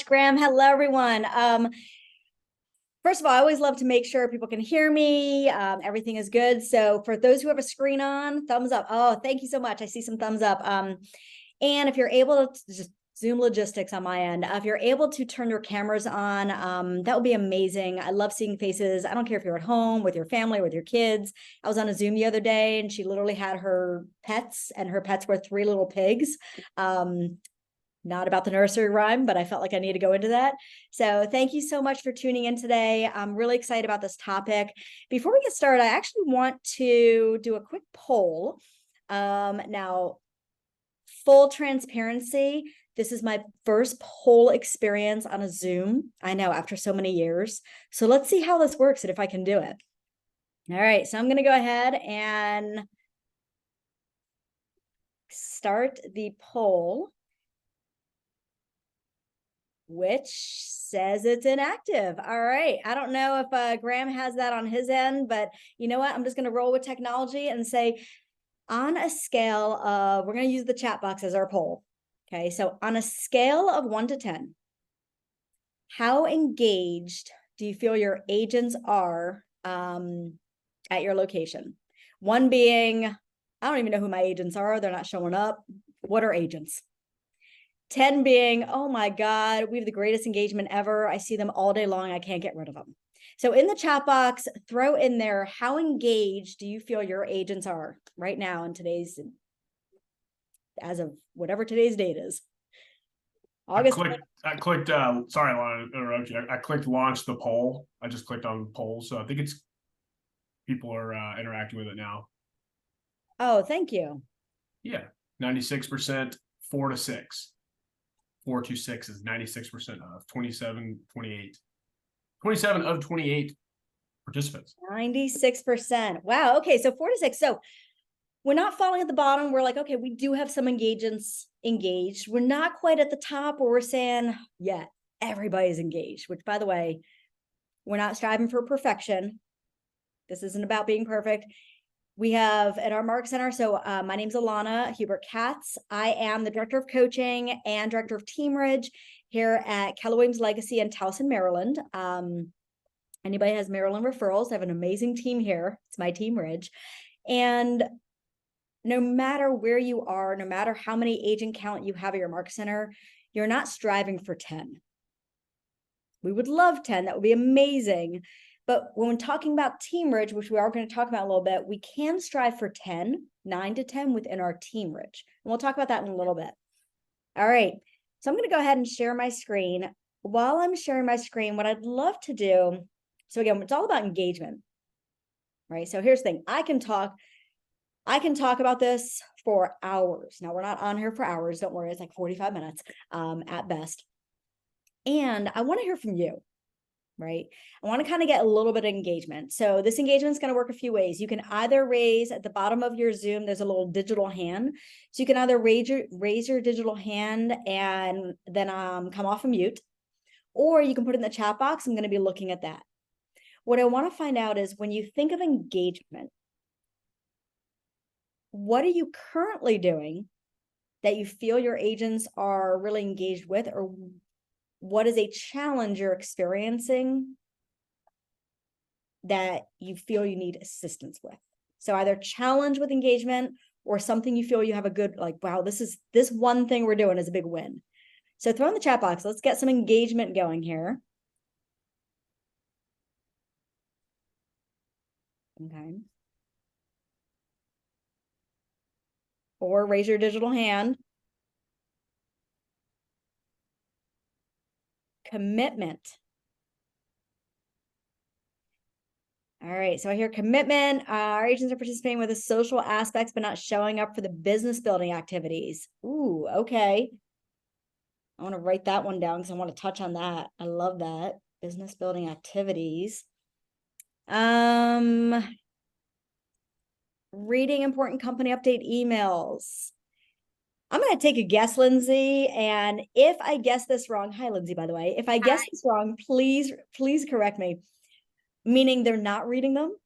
much, Graham. Hello, everyone. First of all, I always love to make sure people can hear me. Everything is good. So for those who have a screen on, thumbs up. Oh, thank you so much. I see some thumbs up. And if you're able to just Zoom logistics on my end, if you're able to turn your cameras on, that would be amazing. I love seeing faces. I don't care if you're at home with your family, with your kids. I was on a Zoom the other day and she literally had her pets, and her pets were 3 little pigs. Not about the nursery rhyme, but I felt like I need to go into that. So thank you so much for tuning in today. I'm really excited about this topic. Before we get started, I actually want to do a quick poll. Now, full transparency, this is my first poll experience on a Zoom. I know, after so many years. So let's see how this works and if I can do it. All right, so I'm going to go ahead and start the poll, which says it's inactive. All right. I don't know if Graham has that on his end, but you know what? I'm just going to roll with technology and say, on a scale of, we're going to use the chat box as our poll. Okay. So on a scale of 1 to 10, how engaged do you feel your agents are at your location? 1 being, I don't even know who my agents are. They're not showing up. What are agents? 10 being, oh my God, we have the greatest engagement ever. I see them all day long. I can't get rid of them. So in the chat box, throw in there, how engaged do you feel your agents are right now in today's, as of whatever today's date is? August. I clicked, sorry, Ilana, to interrupt you. I clicked launch the poll. I just clicked on poll. So I think it's, people are interacting with it now. Oh, thank you. Yeah, 96%, 4 to 6. 4 to 6 is 96% of 27, 28. 27 of 28 participants. 96%. Wow. Okay. So 4 to 6. So we're not falling at the bottom. We're like, okay, we do have some agents engaged. We're not quite at the top where we're saying, yeah, everybody's engaged, which, by the way, we're not striving for perfection. This isn't about being perfect. We have at our Mark Center. So my name's Ilana, Hubert-Katz. I am the Director of Coaching and Director of Teamridge here at Keller Williams Legacy in Towson, Maryland. Anybody has Maryland referrals, I have an amazing team here. It's my Teamridge. And no matter where you are, no matter how many agent count you have at your Mark Center, you're not striving for 10. We would love 10. That would be amazing. But when talking about Teamridge, which we are going to talk about a little bit, we can strive for 10, 9 to 10 within our Teamridge. And we'll talk about that in a little bit. All right. So I'm going to go ahead and share my screen. While I'm sharing my screen, what I'd love to do, so again, it's all about engagement, right? So here's the thing. I can talk about this for hours. Now, we're not on here for hours. Don't worry. It's like 45 minutes at best. And I want to hear from you. Right? I want to kind of get a little bit of engagement. So this engagement is going to work a few ways. You can either raise at the bottom of your Zoom, there's a little digital hand. So you can either raise your digital hand and then come off of mute, or you can put it in the chat box. I'm going to be looking at that. What I want to find out is when you think of engagement, what are you currently doing that you feel your agents are really engaged with, or what is a challenge you're experiencing that you feel you need assistance with? So either challenge with engagement or something you feel you have a good, like, wow, this one thing we're doing is a big win. So throw in the chat box. Let's get some engagement going here. Okay. Or raise your digital hand. Commitment. All right, so I hear commitment. Our agents are participating with the social aspects, but not showing up for the business building activities. Ooh, okay. I want to write that one down because I want to touch on that. I love that. Business building activities. Reading important company update emails. I'm going to take a guess, Lindsay. And if I guess this wrong, hi, Lindsay, by the way, if I guess this wrong, please correct me. Meaning they're not reading them?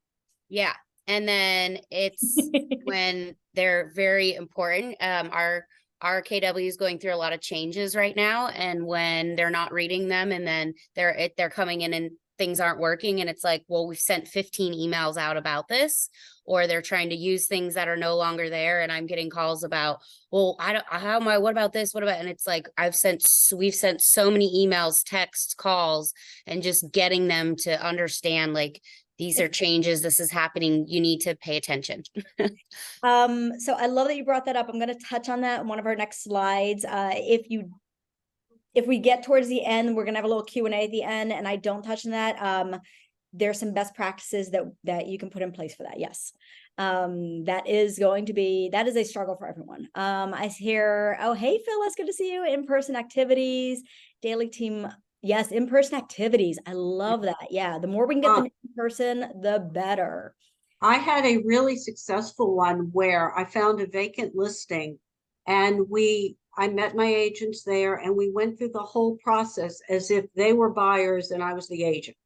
Yeah. And then it's when they're very important. Our our KW is going through a lot of changes right now, and when they're not reading them, and then they're coming in and things aren't working, and it's like, well, we've sent 15 emails out about this, or they're trying to use things that are no longer there, and I'm getting calls about, well, what about this, what about, and it's like, we've sent so many emails, texts, calls, and just getting them to understand, like, these are changes, this is happening, you need to pay attention. So I love that you brought that up. I'm going to touch on that in one of our next slides. If we get towards the end, we're going to have a little Q&A at the end, and I don't touch on that. There's some best practices that you can put in place for that. Yes. That is a struggle for everyone. I hear, oh, hey, Phyllis, good to see you. In-person activities, daily team. Yes, in-person activities. I love that. Yeah. The more we can get them in person, the better. I had a really successful one where I found a vacant listing, and I met my agents there, and we went through the whole process as if they were buyers and I was the agent,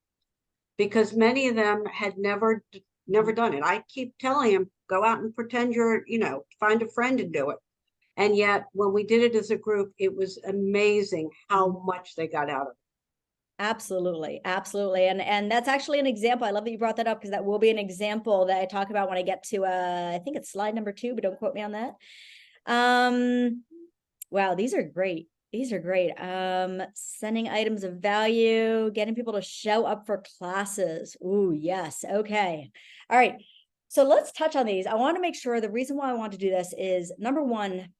because many of them had never done it. I keep telling them, go out and pretend you're, find a friend and do it. And yet when we did it as a group, it was amazing how much they got out of it. Absolutely. Absolutely. And that's actually an example. I love that you brought that up, because that will be an example that I talk about when I get to, I think it's slide number 2, but don't quote me on that. Wow, these are great. These are great. Sending items of value, getting people to show up for classes. Ooh, yes. Okay. All right. So let's touch on these. I want to make sure the reason why I want to do this is, number one,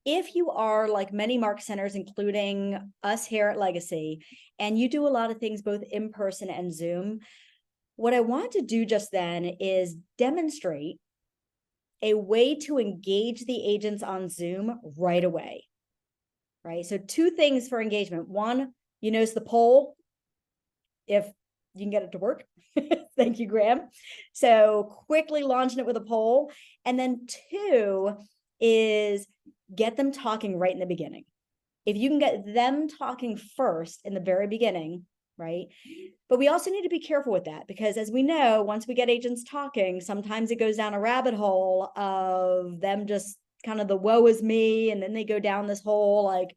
if you are like many mark centers, including us here at Legacy, and you do a lot of things both in person and Zoom, what I want to do just then is demonstrate a way to engage the agents on Zoom right away, right? So 2 things for engagement. One, you notice the poll, if you can get it to work. Thank you, Graham. So quickly launching it with a poll. And then 2 is get them talking right in the beginning. If you can get them talking first in the very beginning, right? But we also need to be careful with that, because as we know, once we get agents talking, sometimes it goes down a rabbit hole of them just kind of the woe is me. And then they go down this whole like,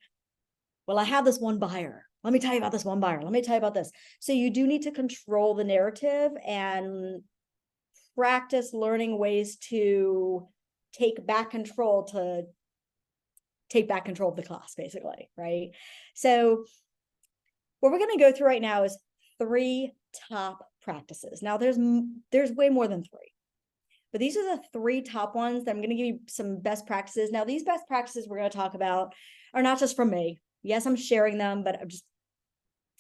well, I have this one buyer. Let me tell you about this one buyer. Let me tell you about this. So you do need to control the narrative and practice learning ways to take back control of the class, basically, right? So what we're going to go through right now is 3 top practices. Now there's way more than 3, but these are the 3 top ones that I'm going to give you some best practices. Now these best practices we're going to talk about are not just from me. Yes, I'm sharing them, but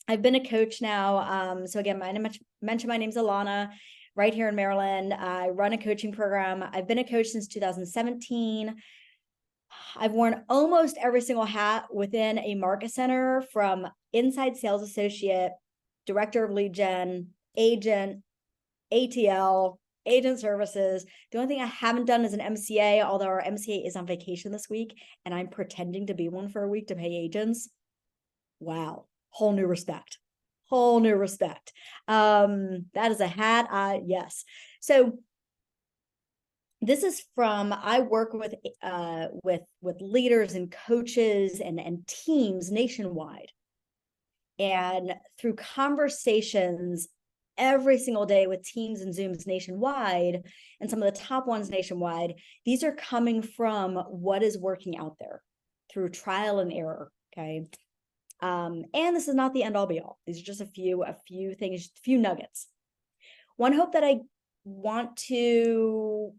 I've been a coach now. So again, I mentioned my name's Ilana, right here in Maryland. I run a coaching program. I've been a coach since 2017. I've worn almost every single hat within a market center, from inside sales associate, director of lead gen, agent, ATL, agent services. The only thing I haven't done is an MCA, although our MCA is on vacation this week and I'm pretending to be one for a week to pay agents. Wow. Whole new respect. Whole new respect. That is a hat. Yes. So this is from, I work with leaders and coaches and teams nationwide. And through conversations every single day with teams and Zooms nationwide, and some of the top ones nationwide, these are coming from what is working out there through trial and error. Okay. And this is not the end all be all. These are just a few things, a few nuggets. One hope that I want to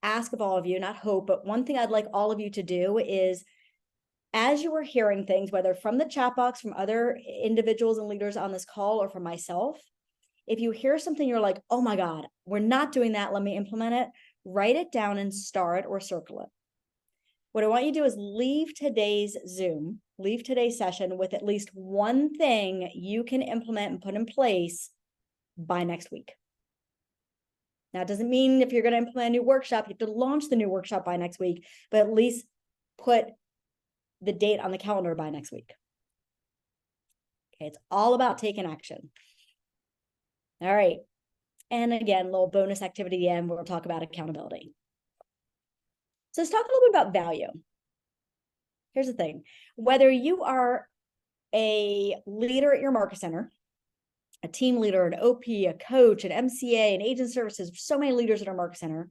ask of all of you, not hope, but one thing I'd like all of you to do is, as you are hearing things, whether from the chat box, from other individuals and leaders on this call, or from myself, if you hear something, you're like, oh my God, we're not doing that, let me implement it, write it down and star it or circle it. What I want you to do is leave today's Zoom, leave today's session with at least one thing you can implement and put in place by next week. Now, it doesn't mean if you're going to implement a new workshop, you have to launch the new workshop by next week, but at least put the date on the calendar by next week. Okay, it's all about taking action. All right. And again, a little bonus activity at the end, we'll talk about accountability. So let's talk a little bit about value. here's the thing. Whether you are a leader at your market center, a team leader, an OP, a coach, an MCA, an agent services, so many leaders at our market center,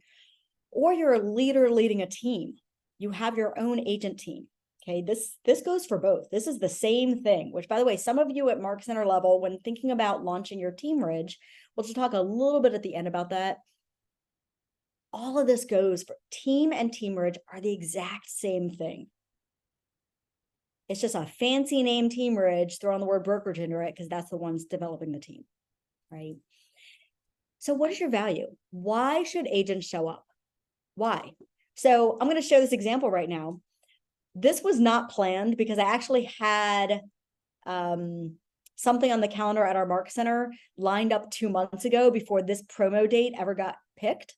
or you're a leader leading a team, you have your own agent team. Okay, this goes for both. This is the same thing, which, by the way, some of you at market center level, when thinking about launching your team ridge, we'll just talk a little bit at the end about that. All of this goes for team and team ridge are the exact same thing. It's just a fancy name, team ridge, throw on the word brokerage into it because that's the ones developing the team, right? So what is your value? Why should agents show up? Why? So I'm going to show this example right now. This was not planned because I actually had something on the calendar at our market center lined up 2 months ago before this promo date ever got picked.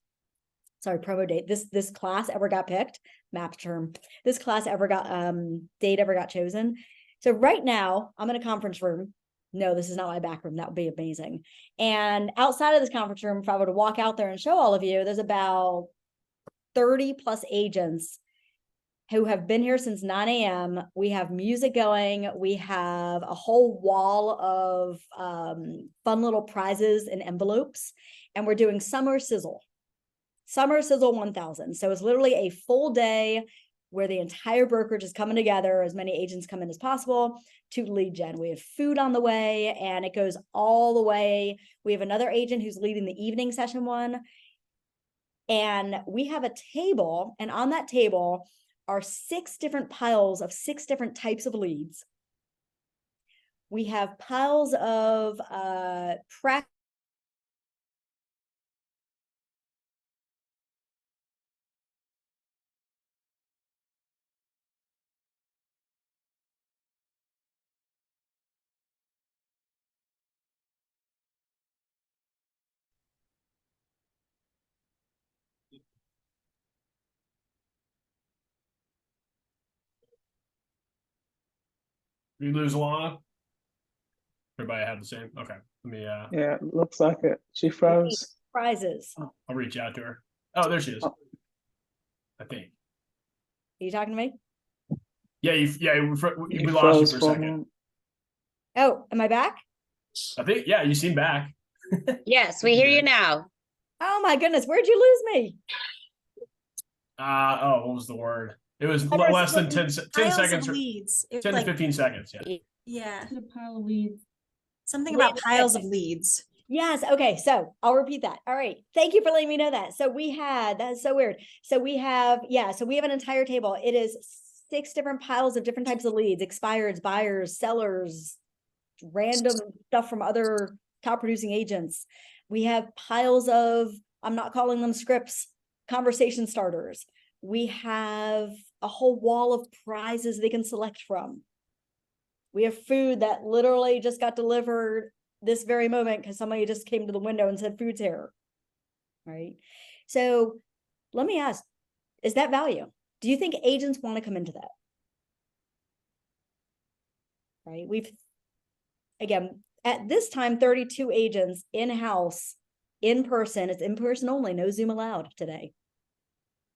Sorry, promo date. This class ever got picked. MAP term. This class ever got date ever got chosen. So right now I'm in a conference room. No, this is not my back room. That would be amazing. And outside of this conference room, if I were to walk out there and show all of you, there's about 30 plus agents who have been here since 9 a.m. We have music going. We have a whole wall of fun little prizes and envelopes. And we're doing Summer Sizzle 1000. So it's literally a full day where the entire brokerage is coming together, as many agents come in as possible to lead gen. We have food on the way and it goes all the way. We have another agent who's leading the evening session one. And we have a table, and on that table are 6 different piles of 6 different types of leads. We have piles of practice. You lose Ilana? Everybody have the same? Okay. Let me Yeah, looks like it. She froze. Prizes. I'll reach out to her. Oh, there she is. Oh. I think. Are you talking to me? Yeah, we You lost you froze for a for a second. moment. Oh, am I back? I think, yeah, you seem back. Yes, we hear you now. Oh my goodness, where'd you lose me? Oh, what was the word? It was I know, less than so 10 Piles seconds. of Or leads. It's 10 to like, 15 seconds. Yeah. yeah, A pile of leads. something Wait, about piles okay. of leads. Yes. Okay. So I'll repeat that. All right. Thank you for letting me know that. So that's so weird. So we have an entire table. It is 6 different piles of different types of leads, expireds, buyers, sellers, random stuff from other top producing agents. We have piles of, I'm not calling them scripts, conversation starters. We have a whole wall of prizes they can select from. We have food that literally just got delivered this very moment because somebody just came to the window and said food's here. Right. So let me ask, is that value? Do you think agents want to come into that? Right. Again, at this time, 32 agents in-house, in person. It's in person only, no Zoom allowed today.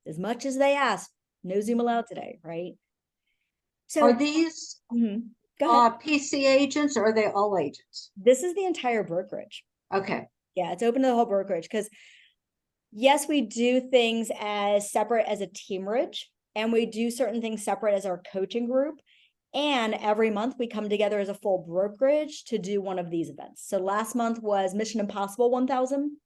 As much as they ask, no Zoom allowed today, right? So Are these go ahead. PC agents or are they all agents? This is the entire brokerage. Okay. Yeah, it's open to the whole brokerage because yes, we do things as separate as a team ridge, and we do certain things separate as our coaching group. And every month we come together as a full brokerage to do one of these events. So last month was Mission Impossible 1000.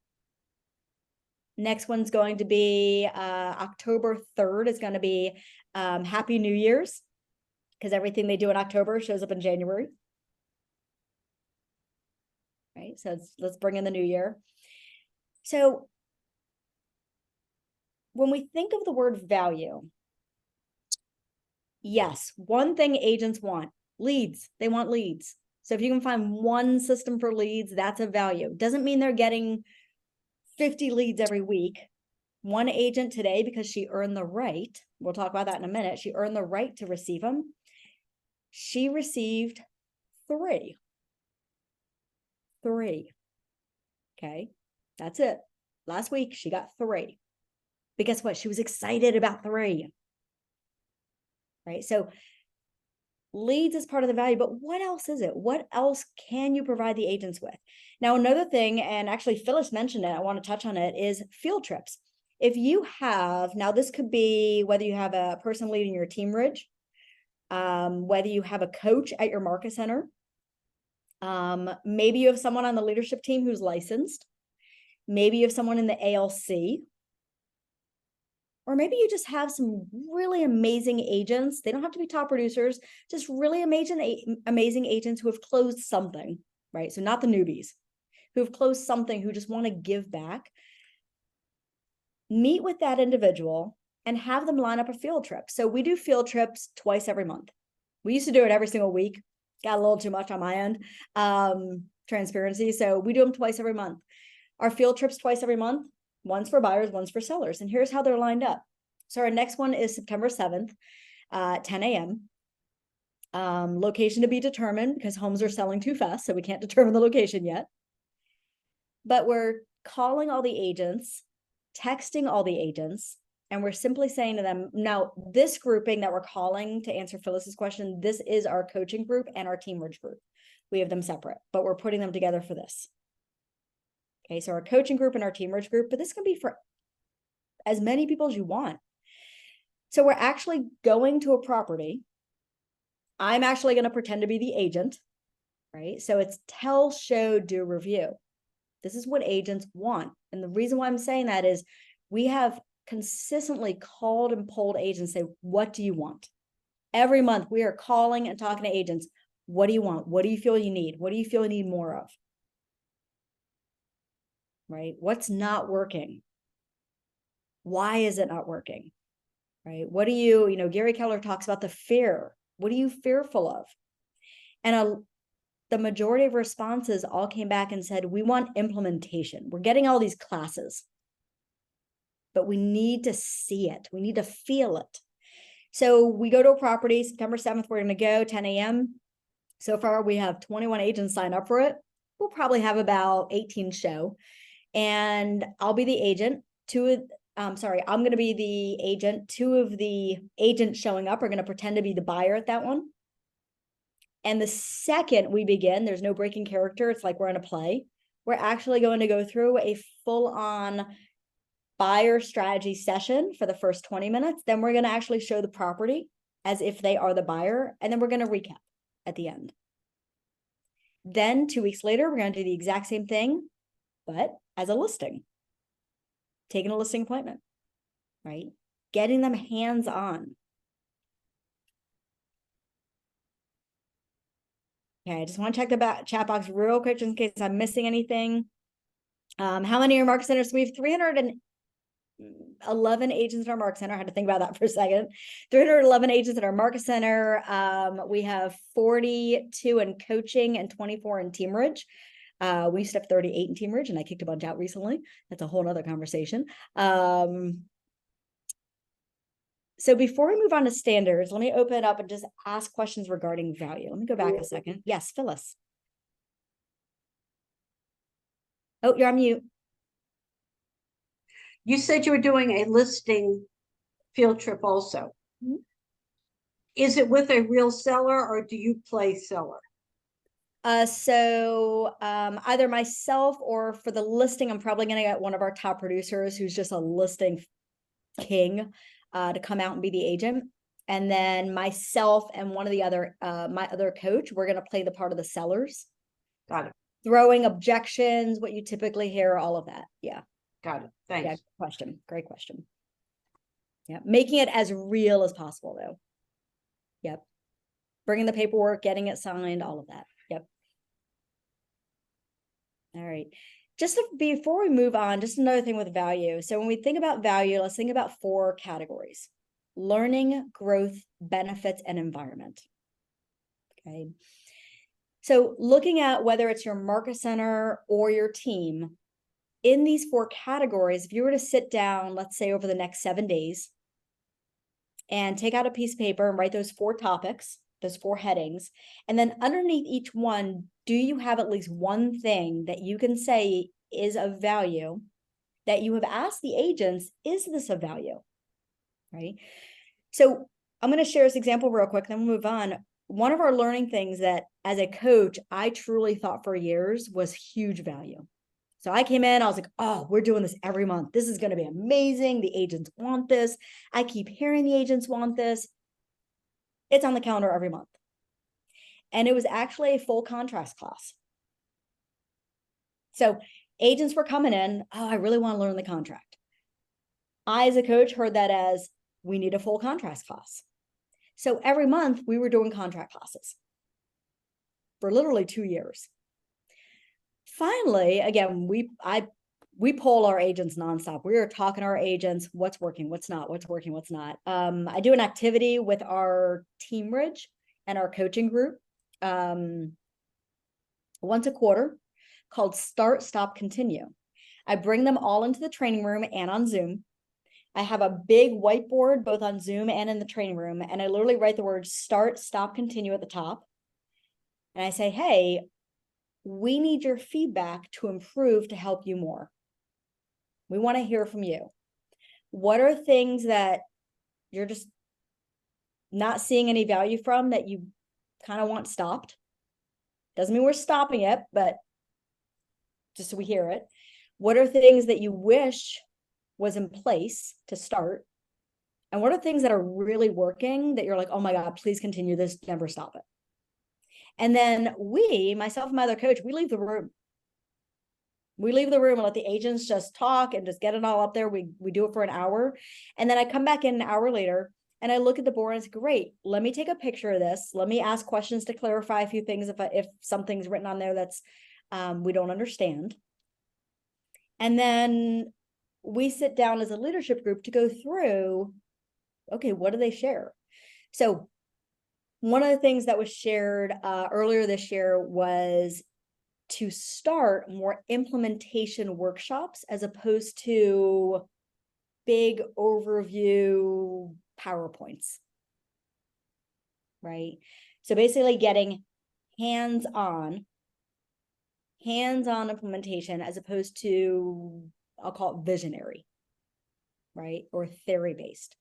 Next one's going to be October 3rd is going to be Happy New Year's, because everything they do in October shows up in January. Right, so let's bring in the new year. So when we think of the word value, yes, one thing agents want, leads. They want leads. So if you can find one system for leads, that's a value. Doesn't mean they're getting 50 leads every week. One agent today, because she earned the right, we'll talk about that in a minute, she earned the right to receive them. She received 3. Okay, that's it. Last week, she got 3. But guess what? She was excited about 3. right? So leads is part of the value, but what else is it? What else can you provide the agents with? Now, another thing, and actually Phyllis mentioned it, I want to touch on it, is field trips. If you have, now this could be whether you have a person leading your team ridge, whether you have a coach at your market center, maybe you have someone on the leadership team who's licensed, maybe you have someone in the ALC, or maybe you just have some really amazing agents. They don't have to be top producers, just really amazing agents who have closed something, right? So not the newbies, who have closed something, who just want to give back. Meet with that individual and have them line up a field trip. So we do field trips twice every month. We used to do it every single week. Got a little too much on my end, transparency. So we do them twice every month. Our field trips twice every month. One's for buyers, one's for sellers. And here's how they're lined up. So our next one is September 7th, 10 a.m. Location to be determined because homes are selling too fast, so we can't determine the location yet. But we're calling all the agents, texting all the agents, and we're simply saying to them, now this grouping that we're calling to answer Phyllis's question, this is our coaching group and our team ridge group. We have them separate, but we're putting them together for this. Okay, so our coaching group and our team ridge group, but this can be for as many people as you want. So we're actually going to a property. I'm actually going to pretend to be the agent, right? So it's tell, show, do, review. This is what agents want. And the reason why I'm saying that is we have consistently called and polled agents, say, what do you want? Every month we are calling and talking to agents. What do you want? What do you feel you need? What do you feel you need more of? Right? What's not working? Why is it not working? Right? What do you, Gary Keller talks about the fear. What are you fearful of? And the majority of responses all came back and said, we want implementation. We're getting all these classes, but we need to see it. We need to feel it. So we go to a property, September 7th, we're going to go 10 a.m. So far, we have 21 agents sign up for it. We'll probably have about 18 show. And I'll be the agent. I'm going to be the agent. Two of the agents showing up are going to pretend to be the buyer at that one. And the second we begin, there's no breaking character. It's like we're in a play. We're actually going to go through a full-on buyer strategy session for the first 20 minutes. Then we're going to actually show the property as if they are the buyer. And then we're going to recap at the end. Then 2 weeks later, we're going to do the exact same thing, but as a listing. Taking a listing appointment, right? Getting them hands-on. Okay, I just want to check the chat box real quick just in case I'm missing anything. How many are market centers? So we have 311 agents in our market center. I had to think about that for a second. 311 agents in our market center. We have 42 in coaching and 24 in team ridge. We used to have 38 in team ridge and I kicked a bunch out recently. That's a whole nother conversation. So before we move on to standards, let me open it up and just ask questions regarding value. Let me go back a second. Yes, Phyllis. Oh, you're on mute. You said you were doing a listing field trip also. Mm-hmm. Is it with a real seller or do you play seller? So either myself or for the listing, I'm probably going to get one of our top producers who's just a listing king to come out and be the agent. And then myself and one of the other, my other coach, we're going to play the part of the sellers. Got it. Throwing objections, what you typically hear, all of that. Yeah. Got it. Thanks. Yeah, question. Great question. Yeah. Making it as real as possible though. Yep. Bringing the paperwork, getting it signed, all of that. Yep. All right. Just before we move on, just another thing with value. So when we think about value, let's think about 4 categories: learning, growth, benefits, and environment. Okay. So looking at whether it's your market center or your team, in these 4 categories, if you were to sit down, let's say over the next 7 days, and take out a piece of paper and write those 4 topics, those 4 headings, and then underneath each one, do you have at least one thing that you can say is of value that you have asked the agents, is this of value? Right? So I'm going to share this example real quick, then we'll move on. One of our learning things that as a coach, I truly thought for years was huge value. So I came in, I was like, oh, we're doing this every month. This is going to be amazing. The agents want this. I keep hearing the agents want this. It's on the calendar every month. And it was actually a full contrast class. So agents were coming in, oh, I really want to learn the contract. I, as a coach, heard that as we need a full contrast class. So every month we were doing contract classes for literally 2 years. Finally, again, we poll our agents nonstop. We are talking to our agents, what's working, what's not, what's working, what's not. I do an activity with our team ridge and our coaching group once a quarter called Start, Stop, Continue. I bring them all into the training room and on Zoom. I have a big whiteboard both on Zoom and in the training room, and I literally write the words Start, Stop, Continue at the top. And I say, hey, we need your feedback to improve, to help you more. We want to hear from you. What are things that you're just not seeing any value from that you kind of want stopped? Doesn't mean we're stopping it, but just so we hear it. What are things that you wish was in place to start? And what are things that are really working that you're like, oh my God, please continue this, never stop it. And then we, myself and my other coach, we leave the room. We leave the room and let the agents just talk and just get it all up there. We do it for an hour. And then I come back in an hour later and I look at the board and it's great. Let me take a picture of this. Let me ask questions to clarify a few things if something's written on there that's we don't understand. And then we sit down as a leadership group to go through, okay, what do they share? So one of the things that was shared earlier this year was to start more implementation workshops as opposed to big overview PowerPoints, right? So basically getting hands-on implementation as opposed to, I'll call it visionary, right? Or theory-based.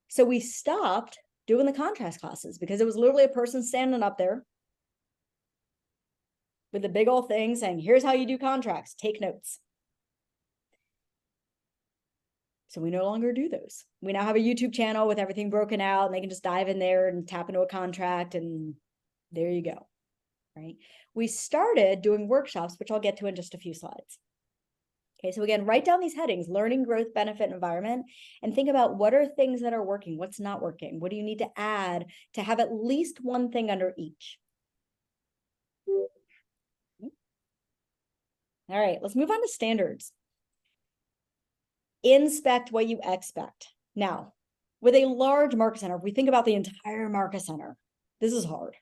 So we stopped doing the contrast classes because it was literally a person standing up there with a big old thing saying, here's how you do contracts, take notes. So we no longer do those. We now have a YouTube channel with everything broken out and they can just dive in there and tap into a contract and there you go, right? We started doing workshops, which I'll get to in just a few slides. Okay, so again, write down these headings, learning, growth, benefit, environment, and think about what are things that are working, what's not working, what do you need to add to have at least one thing under each. All right, let's move on to standards. Inspect what you expect. Now, with a large market center, if we think about the entire market center, this is hard.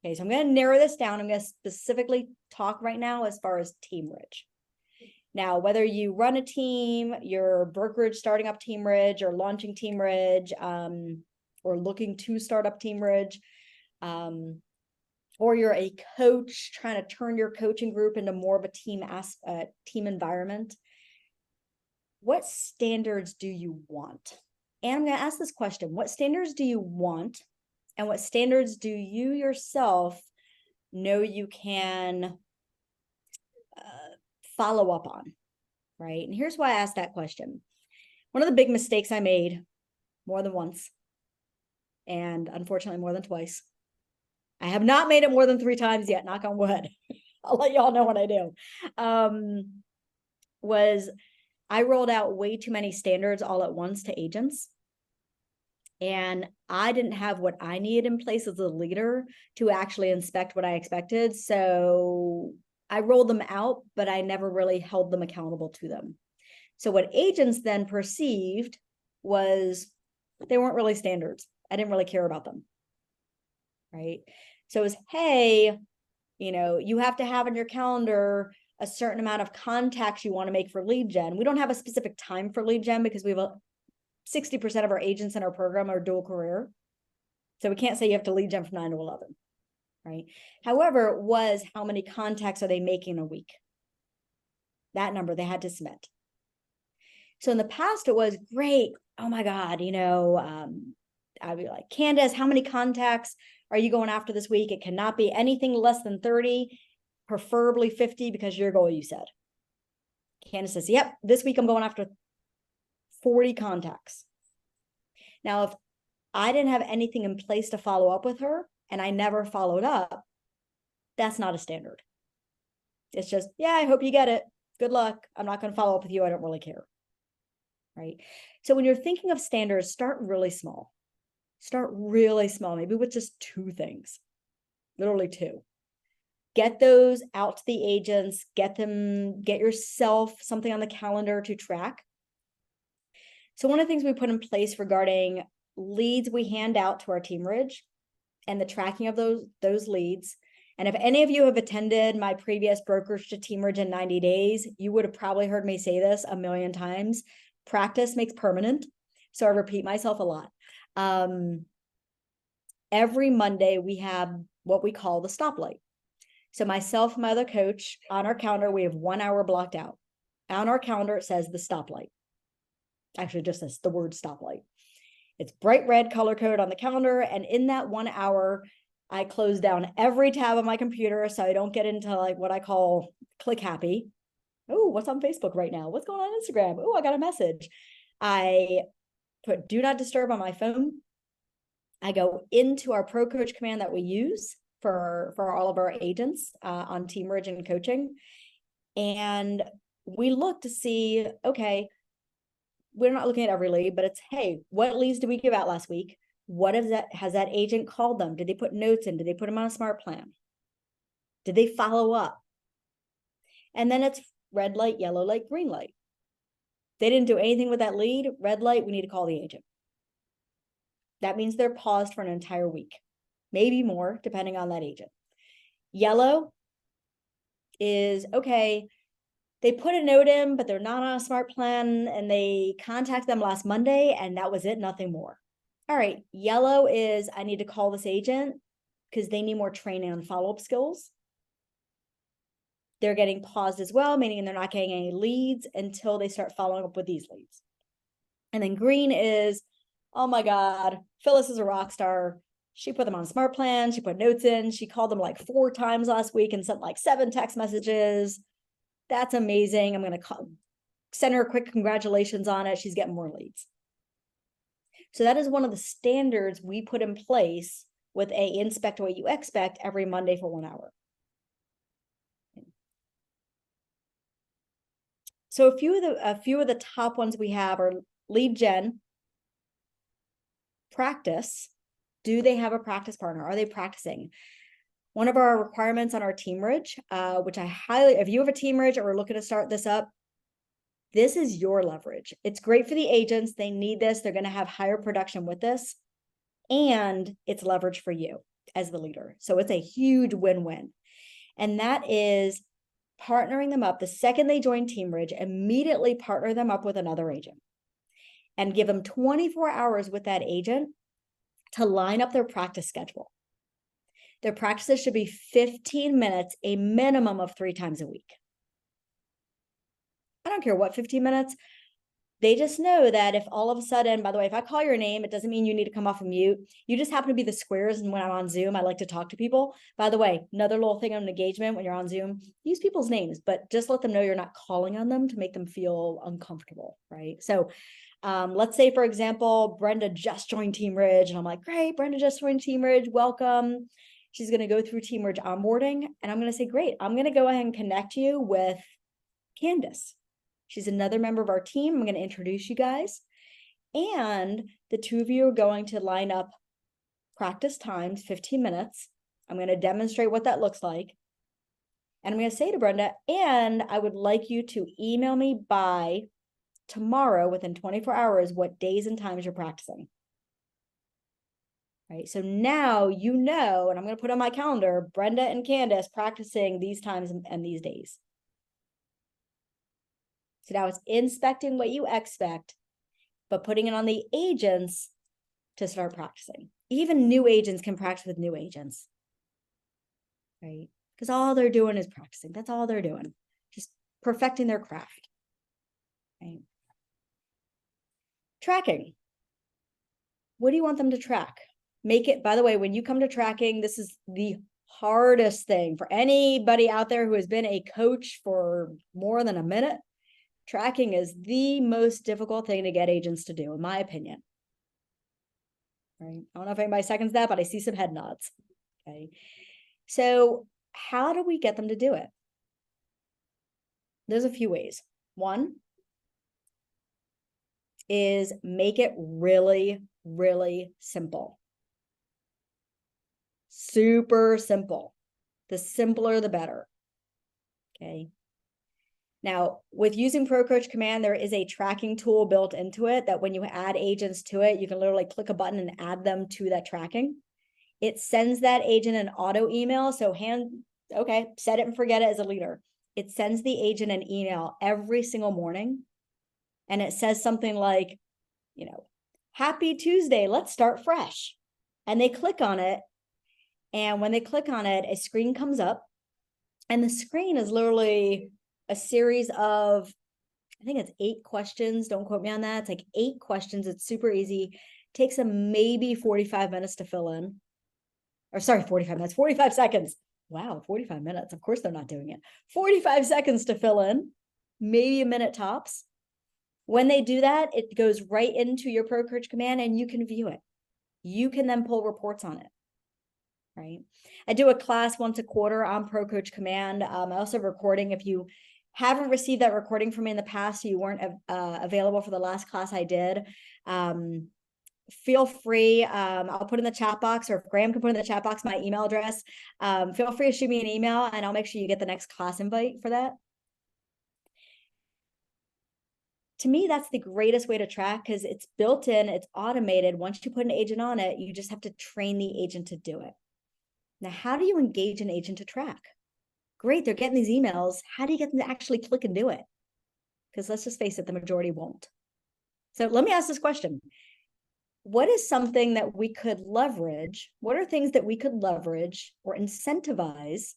Okay, so I'm going to narrow this down. I'm going to specifically talk right now as far as team ridge. Now, whether you run a team, your brokerage starting up team ridge or launching team ridge, or looking to start up team ridge, or you're a coach trying to turn your coaching group into more of a team environment, what standards do you want? And I'm going to ask this question: what standards do you want, and what standards do you yourself know you can follow up on, right? And here's why I asked that question. One of the big mistakes I made more than once, and unfortunately more than twice, I have not made it more than 3 times yet, knock on wood. I'll let y'all know what I do, was I rolled out way too many standards all at once to agents. And I didn't have what I needed in place as a leader to actually inspect what I expected. So I rolled them out, but I never really held them accountable to them. So what agents then perceived was they weren't really standards. I didn't really care about them, right? So it was, hey, you have to have in your calendar a certain amount of contacts you want to make for lead gen. We don't have a specific time for lead gen because we have 60% of our agents in our program are dual career. So we can't say you have to lead gen from 9 to 11. Right? However, it was how many contacts are they making a week? That number they had to submit. So in the past it was great. Oh my God, I'd be like, Candace, how many contacts are you going after this week? It cannot be anything less than 30, preferably 50 because your goal, you said. Candace says, yep, this week I'm going after 40 contacts. Now, if I didn't have anything in place to follow up with her and I never followed up, that's not a standard. It's just, yeah, I hope you get it. Good luck. I'm not going to follow up with you. I don't really care. Right? So when you're thinking of standards, start really small. Start really small, maybe with just 2 things, literally 2. Get those out to the agents, get yourself something on the calendar to track. So one of the things we put in place regarding leads we hand out to our teamridge and the tracking of those leads. And if any of you have attended my previous brokerage to teamridge in 90 days, you would have probably heard me say this a million times. Practice makes permanent. So I repeat myself a lot. Every Monday we have what we call the stoplight. So myself and my other coach, on our calendar, we have 1 hour blocked out. On our calendar, it says the stoplight. Actually, just says the word stoplight. It's bright red color code on the calendar. And in that 1 hour, I close down every tab on my computer so I don't get into like what I call click happy. Oh, what's on Facebook right now? What's going on Instagram? Oh, I got a message. I put do not disturb on my phone. I go into our pro coach command that we use for all of our agents on teamridge and coaching. And we look to see, okay, we're not looking at every lead, but it's, hey, what leads did we give out last week? What has that agent called them? Did they put notes in? Did they put them on a smart plan? Did they follow up? And then it's red light, yellow light, green light. They didn't do anything with that lead. Red light, we need to call the agent. That means they're paused for an entire week, maybe more, depending on that agent. Yellow is, okay, they put a note in, but they're not on a smart plan, and they contacted them last Monday, and that was it, nothing more. All right, yellow is, I need to call this agent because they need more training on follow-up skills. They're getting paused as well, meaning they're not getting any leads until they start following up with these leads. And then green is, oh my God, Phyllis is a rock star. She put them on a smart plan. She put notes in. She called them like 4 times last week and sent like 7 text messages. That's amazing. I'm going to send her a quick congratulations on it. She's getting more leads. So that is one of the standards we put in place with a inspect what you expect every Monday for 1 hour. So a few of the top ones we have are lead gen, practice. Do they have a practice partner? Are they practicing? One of our requirements on our teamridge, which I highly, if you have a teamridge or are looking to start this up, this is your leverage. It's great for the agents. They need this. They're going to have higher production with this. And it's leverage for you as the leader. So it's a huge win-win. And that is partnering them up. The second they join teamridge, immediately partner them up with another agent and give them 24 hours with that agent to line up their practice schedule. Their practices should be 15 minutes, a minimum of 3 times a week. I don't care what 15 minutes. They just know that if all of a sudden, by the way, if I call your name, it doesn't mean you need to come off of mute. You just happen to be the squares. And when I'm on Zoom, I like to talk to people. By the way, another little thing on engagement when you're on Zoom, use people's names, but just let them know you're not calling on them to make them feel uncomfortable, right? So let's say, for example, Brenda just joined teamridge. And I'm like, great, Brenda just joined teamridge. Welcome. She's going to go through teamridge onboarding. And I'm going to say, great, I'm going to go ahead and connect you with Candace. She's another member of our team. I'm going to introduce you guys. And the 2 of you are going to line up practice times, 15 minutes. I'm going to demonstrate what that looks like. And I'm going to say to Brenda, and I would like you to email me by tomorrow within 24 hours what days and times you're practicing. Right. So now you know, and I'm going to put on my calendar, Brenda and Candace practicing these times and these days. So now it's inspecting what you expect, but putting it on the agents to start practicing. Even new agents can practice with new agents, right? Because all they're doing is practicing. That's all they're doing, just perfecting their craft, right? Tracking. What do you want them to track? Make it, by the way, when you come to tracking, this is the hardest thing for anybody out there who has been a coach for more than a minute. Tracking is the most difficult thing to get agents to do, in my opinion. Right? I don't know if anybody seconds that, but I see some head nods. Okay. So how do we get them to do it? There's a few ways. One is make it really, really simple. Super simple. The simpler, the better. Okay. Now, with using ProCoach Command, there is a tracking tool built into it that when you add agents to it, you can literally click a button and add them to that tracking. It sends that agent an auto email. So okay, set it and forget it as a leader. It sends the agent an email every single morning. And it says something like, happy Tuesday, let's start fresh. And they click on it. And when they click on it, a screen comes up. And the screen is literally a series of, I think it's 8 questions. Don't quote me on that. It's like 8 questions. It's super easy. Takes them maybe 45 minutes to fill in. Or sorry, 45 minutes, 45 seconds. Wow, 45 minutes. Of course they're not doing it. 45 seconds to fill in, maybe a minute tops. When they do that, it goes right into your ProCoach Command and you can view it. You can then pull reports on it. Right. I do a class once a quarter on ProCoach Command. I also have a recording. If you haven't received that recording from me in the past, so you weren't available for the last class I did, feel free. I'll put in the chat box, or if Graham can put in the chat box my email address. Feel free to shoot me an email and I'll make sure you get the next class invite for that. To me, that's the greatest way to track because it's built in, it's automated. Once you put an agent on it, you just have to train the agent to do it. Now, how do you engage an agent to track? Great, they're getting these emails. How do you get them to actually click and do it? Because let's just face it, the majority won't. So let me ask this question. What is something that we could leverage? What are things that we could leverage or incentivize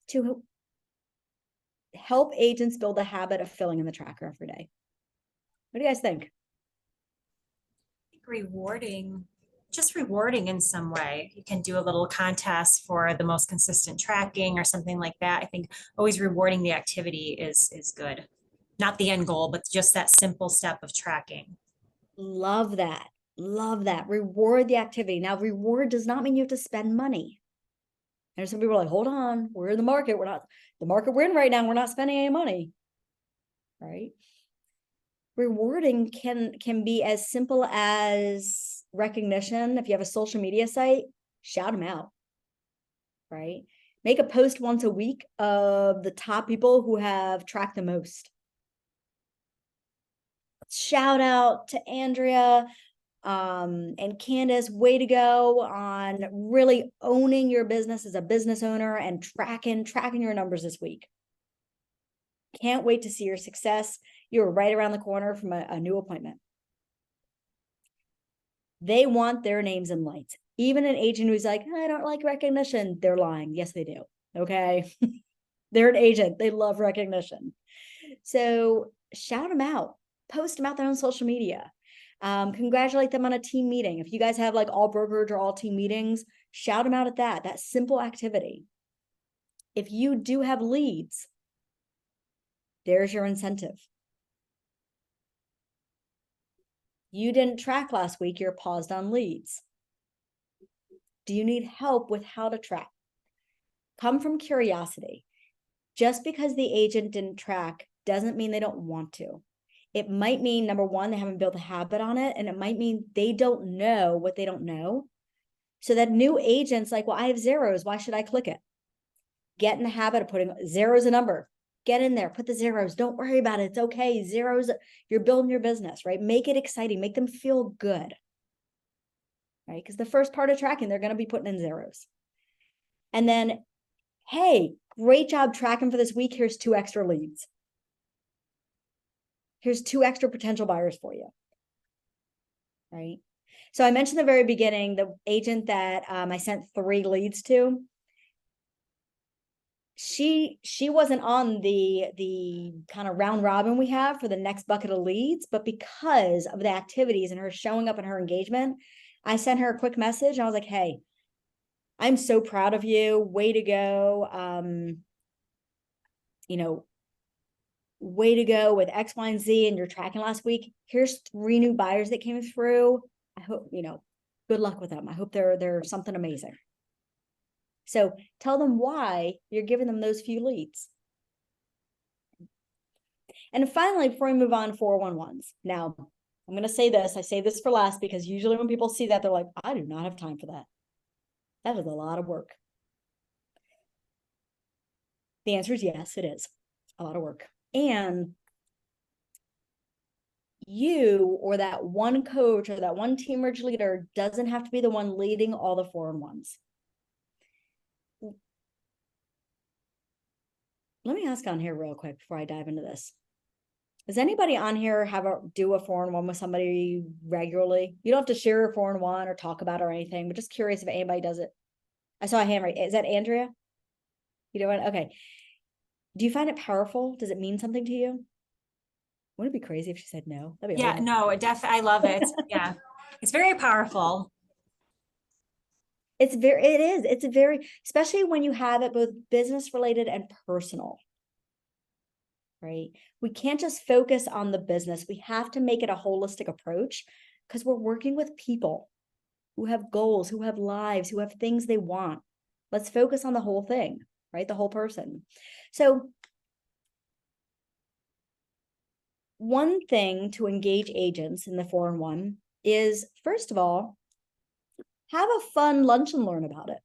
to help agents build a habit of filling in the tracker every day? What do you guys think? Rewarding, just rewarding in some way. You can do a little contest for the most consistent tracking or something like that. I think always rewarding the activity is good. Not the end goal, but just that simple step of tracking. Love that. Love that. Reward the activity. Now, reward does not mean you have to spend money. There's some people are like, hold on, we're in the market. We're not, the market we're in right now, we're not spending any money. Right? Rewarding can be as simple as recognition. If you have a social media site, shout them out. Right? Make a post once a week of the top people who have tracked the most. Shout out to Andrea and Candace, way to go on really owning your business as a business owner and tracking your numbers this week. Can't wait to see your success. You're right around the corner from a new appointment. They want their names in lights. Even an agent who's like, I don't like recognition, they're lying. Yes, they do. Okay. They're an agent. They love recognition. So shout them out. Post them out there on social media. Congratulate them on a team meeting. If you guys have like all brokerage or all team meetings, shout them out at that simple activity. If you do have leads, there's your incentive. You didn't track last week, you're paused on leads. Do you need help with how to track? Come from curiosity. Just because the agent didn't track doesn't mean they don't want to. It might mean, number one, they haven't built a habit on it, and it might mean they don't know what they don't know. So that new agent's like, well, I have zeros. Why should I click it? Get in the habit of putting zeros a number. Get in there, put the zeros. Don't worry about it. It's okay. Zeros, you're building your business, right? Make it exciting. Make them feel good, right? Because the first part of tracking, they're going to be putting in zeros. And then, hey, great job tracking for this week. Here's 2 extra leads. Here's 2 extra potential buyers for you, right? So I mentioned at the very beginning, the agent that I sent 3 leads to. she wasn't on the kind of round robin we have for the next bucket of leads, but because of the activities and her showing up and her engagement, I sent her a quick message and I was like, hey, I'm so proud of you. Way to go. You know, way to go with X, Y, and Z and your tracking last week. Here's 3 new buyers that came through. I hope, good luck with them. I hope they're something amazing. So tell them why you're giving them those few leads. And finally, before we move on, 411s. Now, I'm going to say this. I say this for last because usually when people see that, they're like, I do not have time for that. That is a lot of work. The answer is yes, it is a lot of work. And you or that one coach or that one team merge leader doesn't have to be the one leading all the 411s. Let me ask on here real quick before I dive into this. Does anybody on here do a 411 with somebody regularly? You don't have to share a 411 or talk about it or anything, but just curious if anybody does it. I saw a hand right. Is that Andrea? You do it? Okay. Do you find it powerful? Does it mean something to you? Wouldn't it be crazy if she said no? That'd be Yeah, horrible. no, I love it. Yeah. It's very powerful. It is. It's a very, especially when you have it both business related and personal, right? We can't just focus on the business. We have to make it a holistic approach because we're working with people who have goals, who have lives, who have things they want. Let's focus on the whole thing, right? The whole person. So one thing to engage agents in the 411 is, first of all, have a fun lunch and learn about it.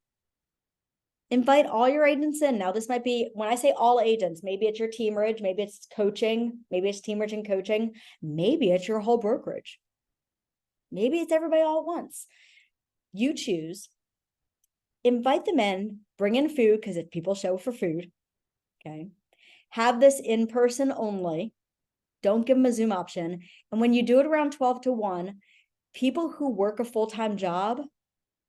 Invite all your agents in. Now, this might be, when I say all agents, maybe it's your teamerage, maybe it's coaching, maybe it's teamerage and coaching, maybe it's your whole brokerage. Maybe it's everybody all at once. You choose. Invite them in, bring in food, because if people show for food, okay? Have this in person only. Don't give them a Zoom option. And when you do it around 12 to 1, people who work a full-time job,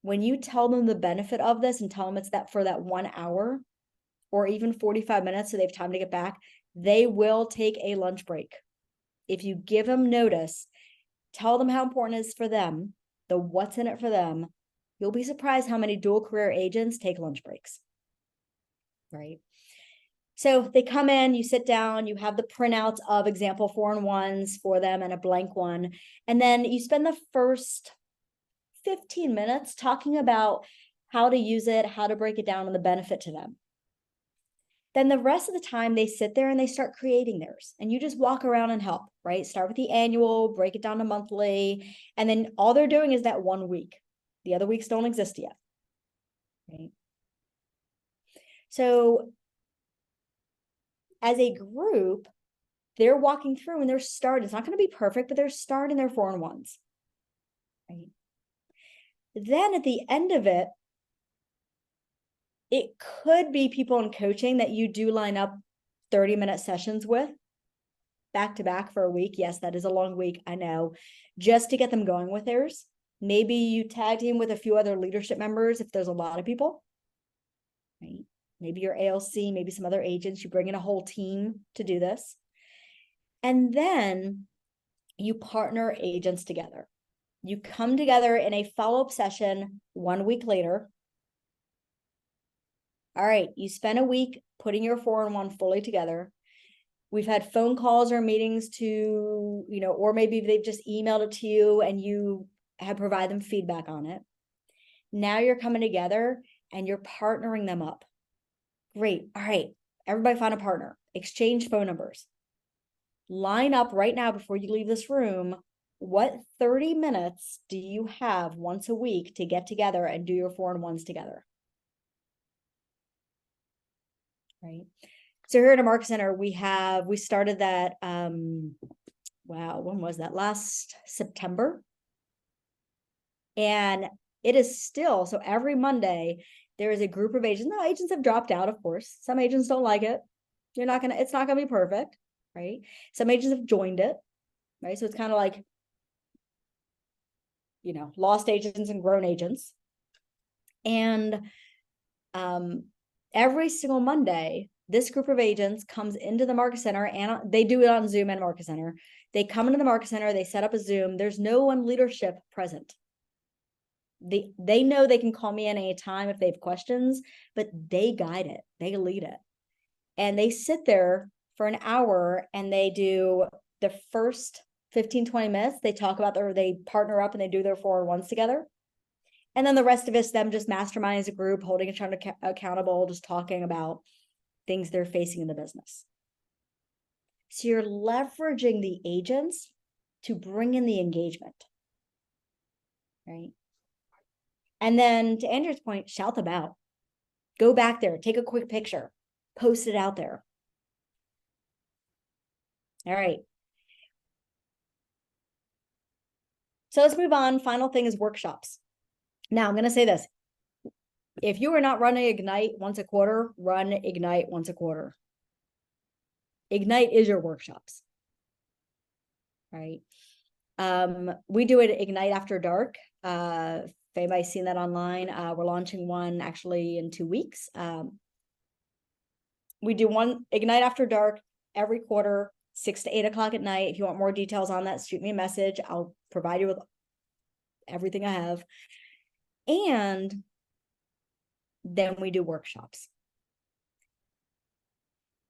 when you tell them the benefit of this and tell them it's that for that 1 hour or even 45 minutes so they have time to get back, they will take a lunch break. If you give them notice, tell them how important it is for them, the what's in it for them, you'll be surprised how many dual career agents take lunch breaks, right? So they come in, you sit down, you have the printouts of example 411s for them and a blank one. And then you spend the first 15 minutes talking about how to use it, how to break it down, and the benefit to them. Then the rest of the time they sit there and they start creating theirs, and you just walk around and help, right? Start with the annual, break it down to monthly, and then all they're doing is that 1 week. The other weeks don't exist yet, right? So as a group, they're walking through and they're starting. It's not going to be perfect, but they're starting their 411s, right? Then at the end of it, it could be people in coaching that you do line up 30-minute sessions with back to back for a week. Yes, that is a long week, I know, just to get them going with theirs. Maybe you tag team with a few other leadership members if there's a lot of people, right? Maybe your ALC, maybe some other agents, you bring in a whole team to do this. And then you partner agents together. You come together in a follow-up session 1 week later. All right, you spend a week putting your 411 fully together. We've had phone calls or meetings to, or maybe they've just emailed it to you and you have provided them feedback on it. Now you're coming together and you're partnering them up. Great. All right, everybody find a partner. Exchange phone numbers. Line up right now before you leave this room. What 30 minutes do you have once a week to get together and do your 411s together? Right. So here at a Market Center, we started that, wow, when was that? Last September. And it is still, so every Monday, there is a group of agents. Now, agents have dropped out, of course. Some agents don't like it. It's not gonna be perfect, right? Some agents have joined it, right? So it's kind of like, lost agents and grown agents. And every single Monday, this group of agents comes into the Market Center, and they do it on Zoom and Market Center. They come into the Market Center, they set up a Zoom. There's no one leadership present. They know they can call me at any time if they have questions, but they guide it, they lead it. And they sit there for an hour and they do the first 15, 20 minutes. They talk about they partner up and they do their 4-on-1s together. And then the rest of it's them just masterminding as a group, holding each other accountable, just talking about things they're facing in the business. So you're leveraging the agents to bring in the engagement, right? And then to Andrew's point, shout them out. Go back there, take a quick picture, post it out there. All right. So let's move on. Final thing is workshops. Now I'm going to say this. If you are not running Ignite once a quarter, run Ignite once a quarter. Ignite is your workshops, right? We do it Ignite after dark. If anybody's seen that online, we're launching one actually in 2 weeks. We do one Ignite after dark every quarter, 6 to 8 o'clock at night. If you want more details on that, shoot me a message. I'll provide you with everything I have. And then we do workshops.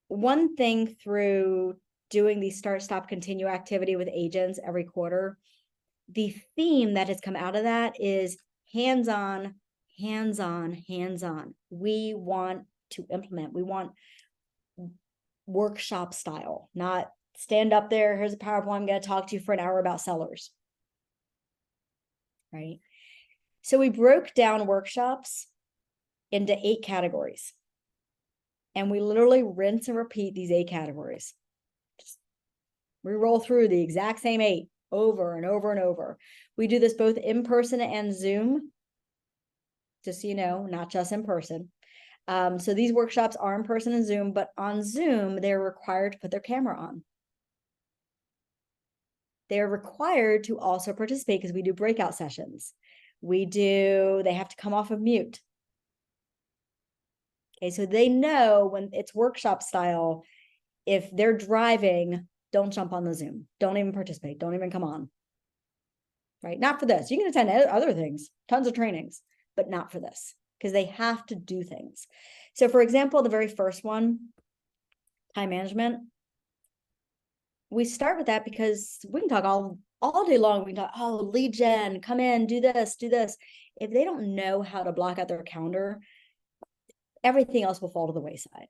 One thing through doing the start, stop, continue activity with agents every quarter, the theme that has come out of that is hands-on, hands-on, hands-on. We want to implement. We want workshop style, not stand up there. Here's a PowerPoint. I'm going to talk to you for an hour about sellers. Right? So we broke down workshops into 8 categories. And we literally rinse and repeat these 8 categories. We roll through the exact same 8 over and over and over. We do this both in person and Zoom, just so you know, not just in person. So these workshops are in person and Zoom, but on Zoom, they're required to put their camera on. They're required to also participate because we do breakout sessions. They have to come off of mute. Okay, so they know when it's workshop style, if they're driving, don't jump on the Zoom. Don't even participate. Don't even come on. Right? Not for this. You can attend other things, tons of trainings, but not for this because they have to do things. So for example, the very first one, time management, we start with that because we can talk all day long. We can talk, oh, lead gen, come in, do this, do this. If they don't know how to block out their calendar, everything else will fall to the wayside.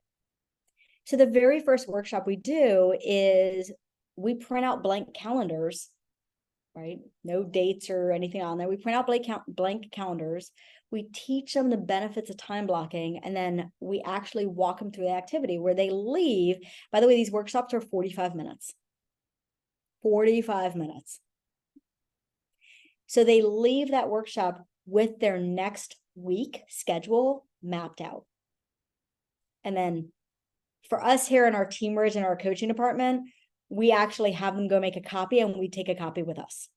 So the very first workshop we do is we print out blank calendars, right? No dates or anything on there. We print out blank calendars. We teach them the benefits of time blocking, and then we actually walk them through the activity where they leave. By the way, these workshops are 45 minutes. 45 minutes. So they leave that workshop with their next week schedule mapped out. And then for us here in our teamers in our coaching department, we actually have them go make a copy and we take a copy with us.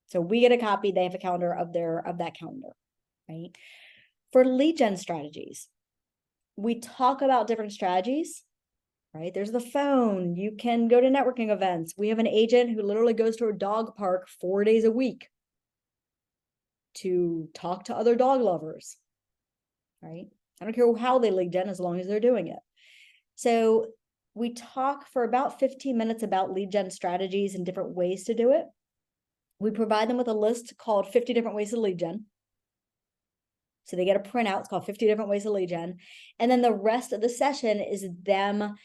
So we get a copy, they have a calendar of that calendar, right? For lead gen strategies, we talk about different strategies, right? There's the phone. You can go to networking events. We have an agent who literally goes to a dog park 4 days a week to talk to other dog lovers, right? I don't care how they lead gen as long as they're doing it. So we talk for about 15 minutes about lead gen strategies and different ways to do it. We provide them with a list called 50 different ways to lead gen. So they get a printout. It's called 50 different ways to lead gen. And then the rest of the session is them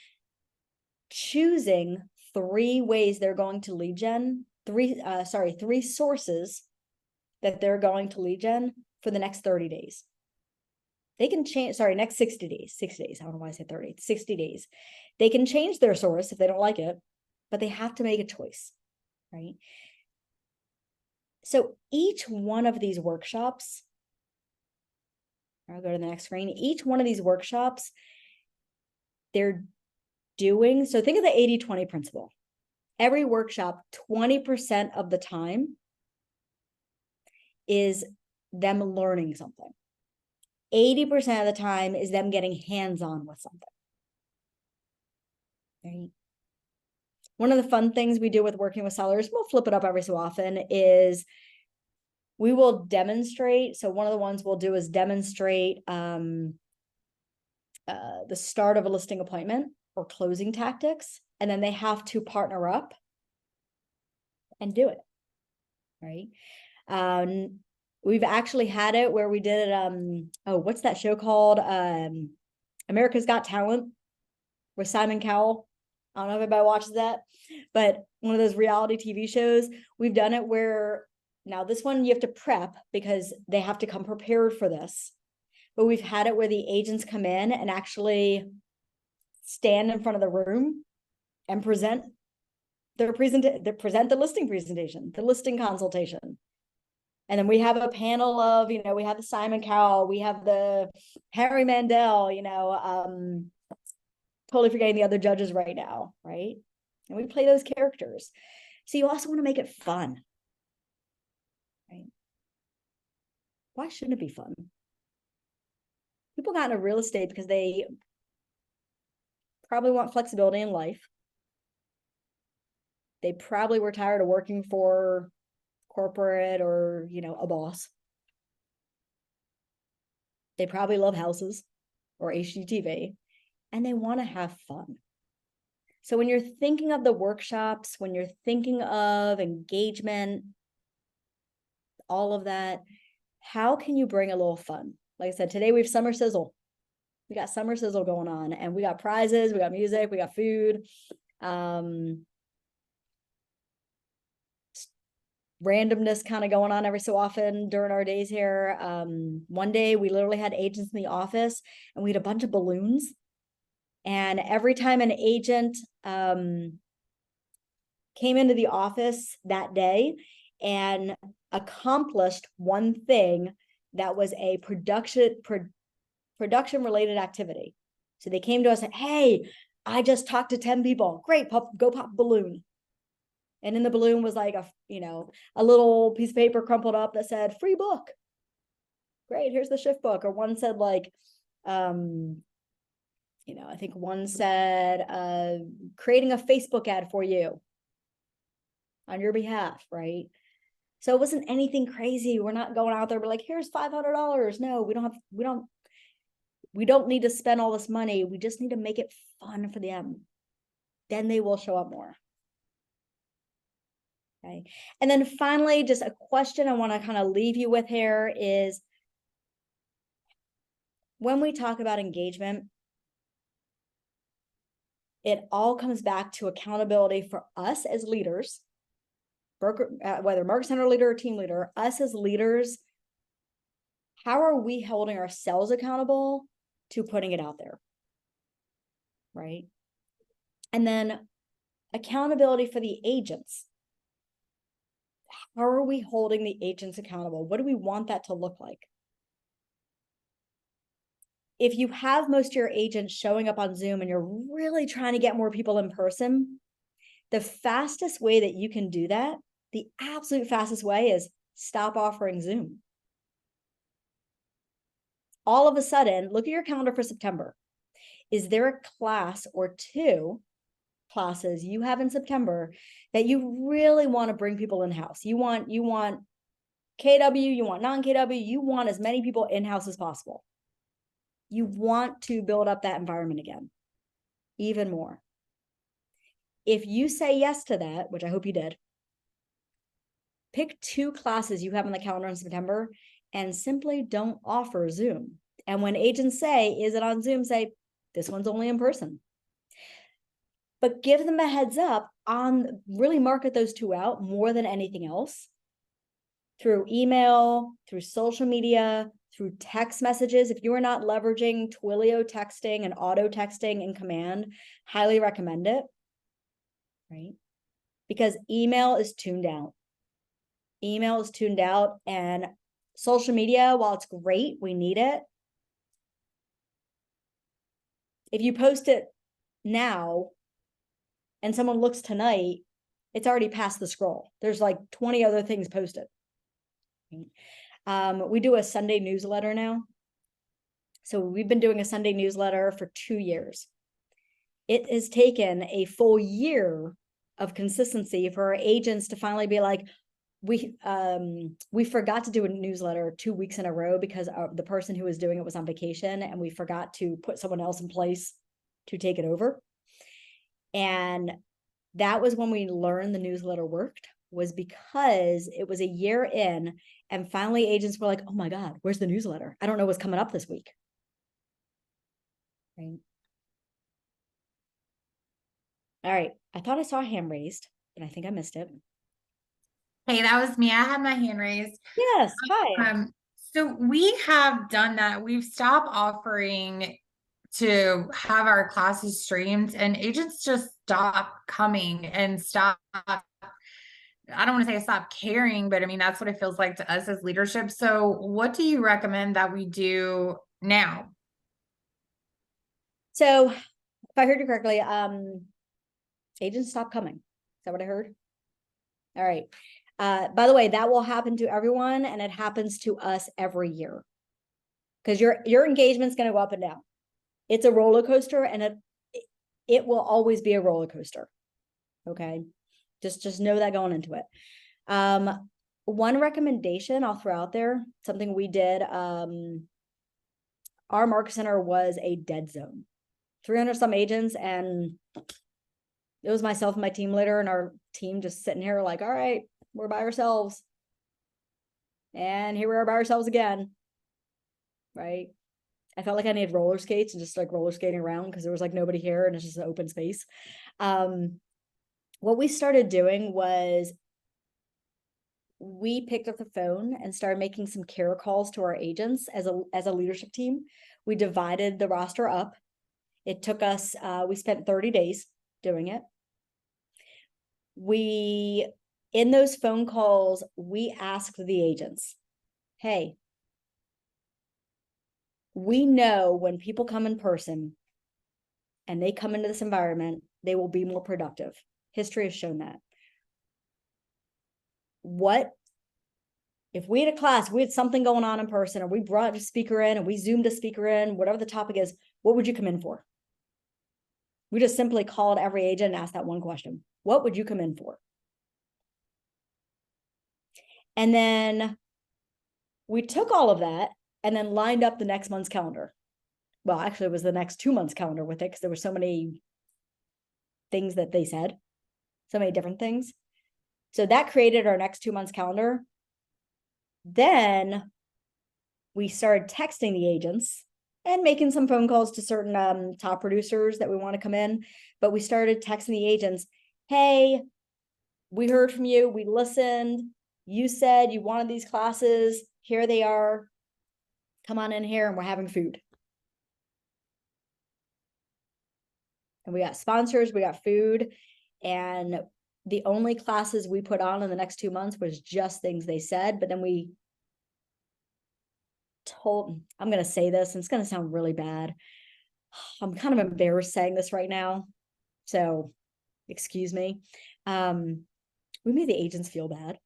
choosing 3 ways they're going to lead gen, 3 sources that they're going to lead gen for the next 30 days. They can change, next 60 days, 60 days. I don't know why I said 30, 60 days. They can change their source if they don't like it, but they have to make a choice, right? So each one of these workshops, I'll go to the next screen. Each one of these workshops, they're doing, so think of the 80-20 principle. Every workshop, 20% of the time is them learning something. 80% of the time is them getting hands-on with something. Right? One of the fun things we do with working with sellers, we'll flip it up every so often, is we will demonstrate. So one of the ones we'll do is demonstrate the start of a listing appointment or closing tactics, and then they have to partner up and do it. Right? We've actually had it where we did it. What's that show called? America's Got Talent with Simon Cowell. I don't know if anybody watches that, but one of those reality TV shows. We've done it where now this one you have to prep because they have to come prepared for this. But we've had it where the agents come in and actually stand in front of the room and present the listing presentation, the listing consultation. And then we have a panel of, we have the Simon Cowell, we have the Harry Mandel, totally forgetting the other judges right now, right? And we play those characters. So you also want to make it fun, right? Why shouldn't it be fun? People got into real estate because they probably want flexibility in life. They probably were tired of working for corporate or, a boss. They probably love houses or HGTV, and they want to have fun. So when you're thinking of the workshops, when you're thinking of engagement, all of that, how can you bring a little fun? Like I said, today we have summer sizzle. We got summer sizzle going on, and we got prizes, we got music, we got food. Randomness kind of going on every so often during our days here. One day we literally had agents in the office and we had a bunch of balloons. And every time an agent came into the office that day and accomplished one thing that was a production related activity. So they came to us and, hey, I just talked to 10 people. Great, go pop a balloon. And in the balloon was like a little piece of paper crumpled up that said free book. Great, here's the shift book. Or one said like, I think one said creating a Facebook ad for you on your behalf, right? So it wasn't anything crazy. We're not going out there, we're like, here's $500. No, we don't need to spend all this money. We just need to make it fun for them. Then they will show up more. Okay. And then finally, just a question I want to kind of leave you with here is when we talk about engagement, it all comes back to accountability for us as leaders, whether market center leader or team leader, us as leaders. How are we holding ourselves accountable to putting it out there? Right. And then accountability for the agents. How are we holding the agents accountable? What do we want that to look like? If you have most of your agents showing up on Zoom and you're really trying to get more people in person, the fastest way that you can do that, the absolute fastest way, is stop offering Zoom. All of a sudden, look at your calendar for September. Is there a class or two classes you have in September that you really want to bring people in-house? You want KW, you want non-KW, you want as many people in-house as possible. You want to build up that environment again, even more. If you say yes to that, which I hope you did, pick 2 classes you have on the calendar in September and simply don't offer Zoom. And when agents say, is it on Zoom? Say, this one's only in person. But give them a heads up on, really market those 2 out more than anything else, through email, through social media, through text messages. If you are not leveraging Twilio texting and auto texting in Command, highly recommend it, right? Because email is tuned out. Email is tuned out, and social media, while it's great, we need it. If you post it now and someone looks tonight, it's already past the scroll. There's like 20 other things posted. We do a Sunday newsletter now. So we've been doing a Sunday newsletter for 2 years. It has taken a full year of consistency for our agents to finally be like, we forgot to do a newsletter 2 weeks in a row because the person who was doing it was on vacation, and we forgot to put someone else in place to take it over. And that was when we learned the newsletter worked, was because it was a year in, and finally agents were like, oh my God, where's the newsletter? I don't know what's coming up this week. Right. All right. I thought I saw a hand raised, but I think I missed it. Hey, that was me. I had my hand raised. Yes. Hi. So we have done that. We've stopped offering to have our classes streamed, and agents just stop coming and stop. I don't want to say stop caring, but I mean, that's what it feels like to us as leadership. So what do you recommend that we do now? So if I heard you correctly, agents stop coming. Is that what I heard? All right. By the way, that will happen to everyone, and it happens to us every year, because your engagement's going to go up and down. It's a roller coaster, and it will always be a roller coaster. Okay, just know that going into it. One recommendation I'll throw out there, something we did. Our market center was a dead zone, 300 some agents, and it was myself and my team leader and our team just sitting here like, all right, we're by ourselves. And here we are by ourselves again. Right. I felt like I needed roller skates and just like roller skating around because there was like nobody here and it's just an open space. What we started doing was we picked up the phone and started making some care calls to our agents as a leadership team. We divided the roster up. It took us, we spent 30 days doing it. In those phone calls, we asked the agents, hey, we know when people come in person and they come into this environment, they will be more productive. History has shown that. What if we had a class, we had something going on in person, or we brought a speaker in and we Zoomed a speaker in, whatever the topic is, what would you come in for? We just simply called every agent and asked that one question. What would you come in for? And then we took all of that and then lined up the next month's calendar. Well, actually, it was the next 2 months calendar with it because there were so many things that they said, so many different things. So that created our next 2 months calendar. Then we started texting the agents and making some phone calls to certain top producers that we want to come in. But we started texting the agents, hey, we heard from you. We listened. You said you wanted these classes. Here they are. Come on in here and we're having food. And we got sponsors, we got food. And the only classes we put on in the next 2 months was just things they said. But then we told, I'm going to say this, and it's going to sound really bad. I'm kind of embarrassed saying this right now. So excuse me. We made the agents feel bad.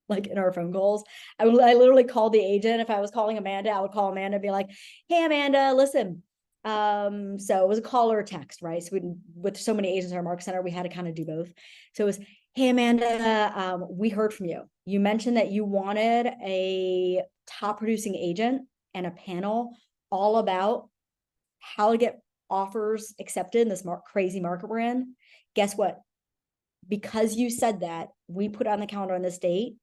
Like in our phone calls, I literally called the agent. If I was calling Amanda, I would call Amanda and be like, hey, Amanda, listen. So it was a call or a text, right? So with so many agents in our market center, we had to kind of do both. So it was, hey, Amanda, we heard from you. You mentioned that you wanted a top producing agent and a panel all about how to get offers accepted in this crazy market we're in. Guess what? Because you said that, we put on the calendar on this date.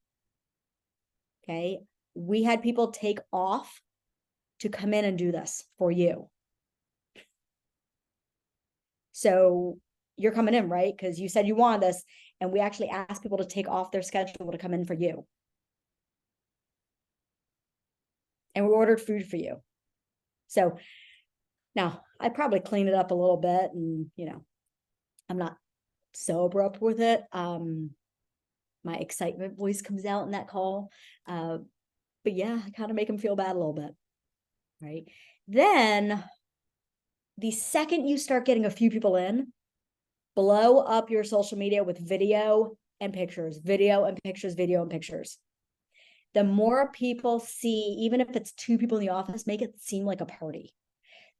Okay. We had people take off to come in and do this for you. So you're coming in, right? Because you said you wanted this, and we actually asked people to take off their schedule to come in for you. And we ordered food for you. So now I probably clean it up a little bit, and I'm not so abrupt with it. My excitement voice comes out in that call. But yeah, I kind of make them feel bad a little bit. Right. Then the second you start getting a few people in, blow up your social media with video and pictures, video and pictures, video and pictures. The more people see, even if it's 2 people in the office, make it seem like a party.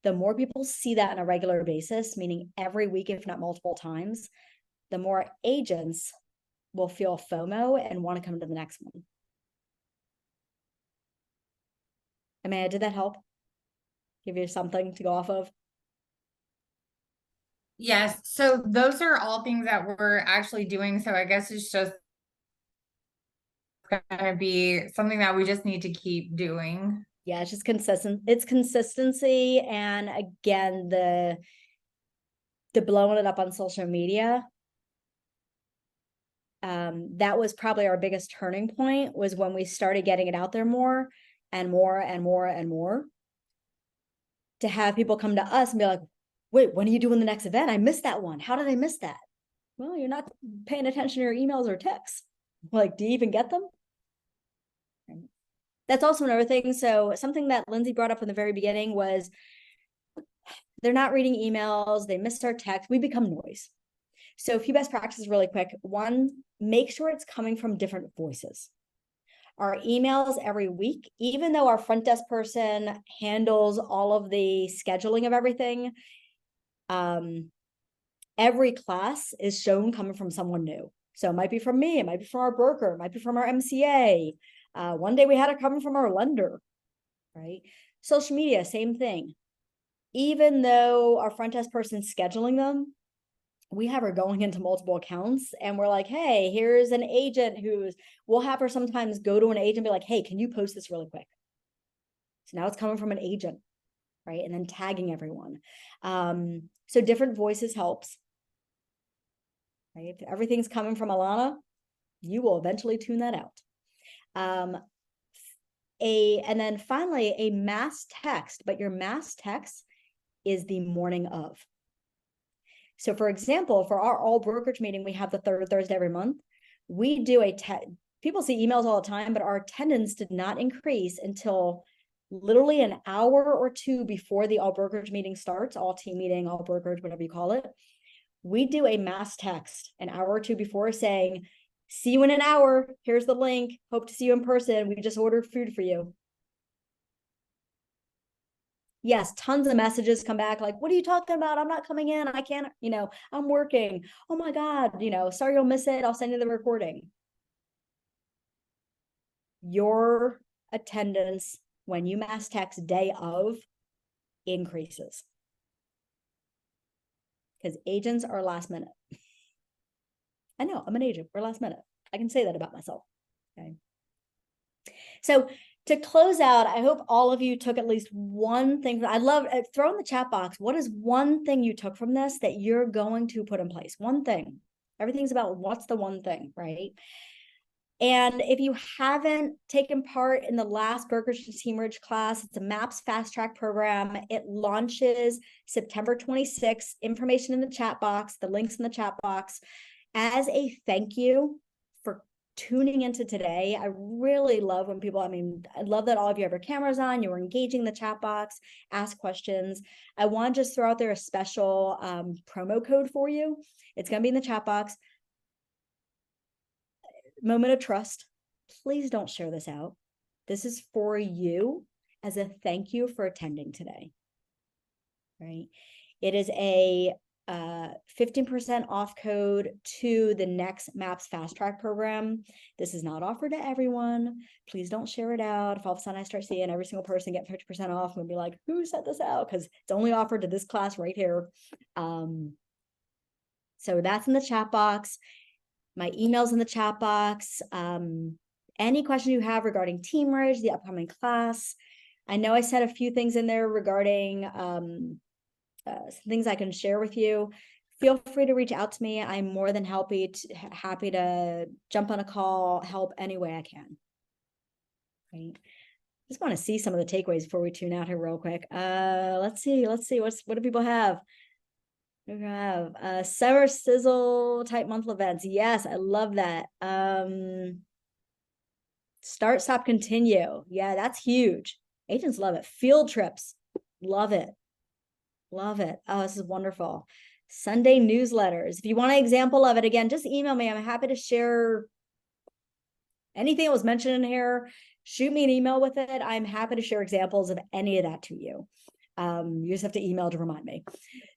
The more people see that on a regular basis, meaning every week, if not multiple times, the more agents will feel FOMO and want to come to the next one. Amanda, did that help? Give you something to go off of? Yes, so those are all things that we're actually doing. So I guess it's just gonna be something that we just need to keep doing. Yeah, it's just consistent. It's consistency. And again, the blowing it up on social media. That was probably our biggest turning point, was when we started getting it out there more and more and more and more, to have people come to us and be like, wait, when are you doing the next event? I missed that one. How did I miss that? Well, you're not paying attention to your emails or texts. Like, do you even get them? That's also another thing. So something that Lindsay brought up in the very beginning was they're not reading emails. They missed our text. We become noise. So a few best practices really quick. One, make sure it's coming from different voices. Our emails every week, even though our front desk person handles all of the scheduling of everything, every class is shown coming from someone new. So it might be from me, it might be from our broker, it might be from our MCA. One day we had it coming from our lender, right? Social media, same thing. Even though our front desk person's scheduling them, we have her going into multiple accounts, and we're like, hey, here's an agent we'll have her sometimes go to an agent and be like, hey, can you post this really quick? So now it's coming from an agent, right? And then tagging everyone. So different voices helps, right? If everything's coming from Ilana, you will eventually tune that out. And then finally, a mass text, but your mass text is the morning of. So for example, for our all brokerage meeting, we have the third Thursday every month. We do people see emails all the time, but our attendance did not increase until literally an hour or 2 before the all brokerage meeting starts, all team meeting, all brokerage, whatever you call it. We do a mass text an hour or 2 before saying, see you in an hour. Here's the link. Hope to see you in person. We just ordered food for you. Yes, tons of messages come back like, what are you talking about? I'm not coming in. I can't, I'm working. Oh my God, sorry you'll miss it. I'll send you the recording. Your attendance when you mass text day of increases. Because agents are last minute. I know, I'm an agent. We're last minute. I can say that about myself. Okay. So to close out, I hope all of you took at least one thing. I love throw in the chat box. What is one thing you took from this that you're going to put in place? One thing. Everything's about what's the one thing, right? And if you haven't taken part in the last brokerage to teamage class, it's a MAPS fast track program. It launches September 26th. Information in the chat box, the links in the chat box. As a thank you for tuning into today. I really love when people, I love that all of you have your cameras on, you're engaging the chat box, ask questions. I want to just throw out there a special promo code for you. It's going to be in the chat box. Moment of trust. Please don't share this out. This is for you as a thank you for attending today, right? It is a 15% off code to the next MAPS fast track program. This is not offered to everyone. Please don't share it out. If all of a sudden I start seeing every single person get 50% off, I'm gonna be like, who sent this out? Because it's only offered to this class right here. So that's in the chat box. My email's in the chat box. Any question you have regarding Teamridge, the upcoming class. I know I said a few things in there regarding some things I can share with you. Feel free to reach out to me. I'm more than happy to jump on a call, help any way I can. Right. Just want to see some of the takeaways before we tune out here real quick. Let's see. What do people have? We have summer sizzle type monthly events. Yes, I love that. Start, stop, continue. Yeah, that's huge. Agents love it. Field trips. Love it. Love it. Oh, this is wonderful. Sunday newsletters. If you want an example of it, again, just email me. I'm happy to share anything that was mentioned in here, shoot me an email with it. I'm happy to share examples of any of that to you. You just have to email to remind me.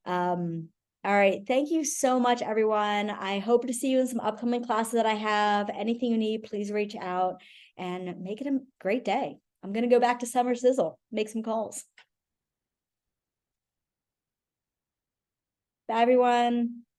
All right. Thank you so much, everyone. I hope to see you in some upcoming classes that I have. Anything you need, please reach out and make it a great day. I'm going to go back to Summer Sizzle, make some calls. Bye, everyone.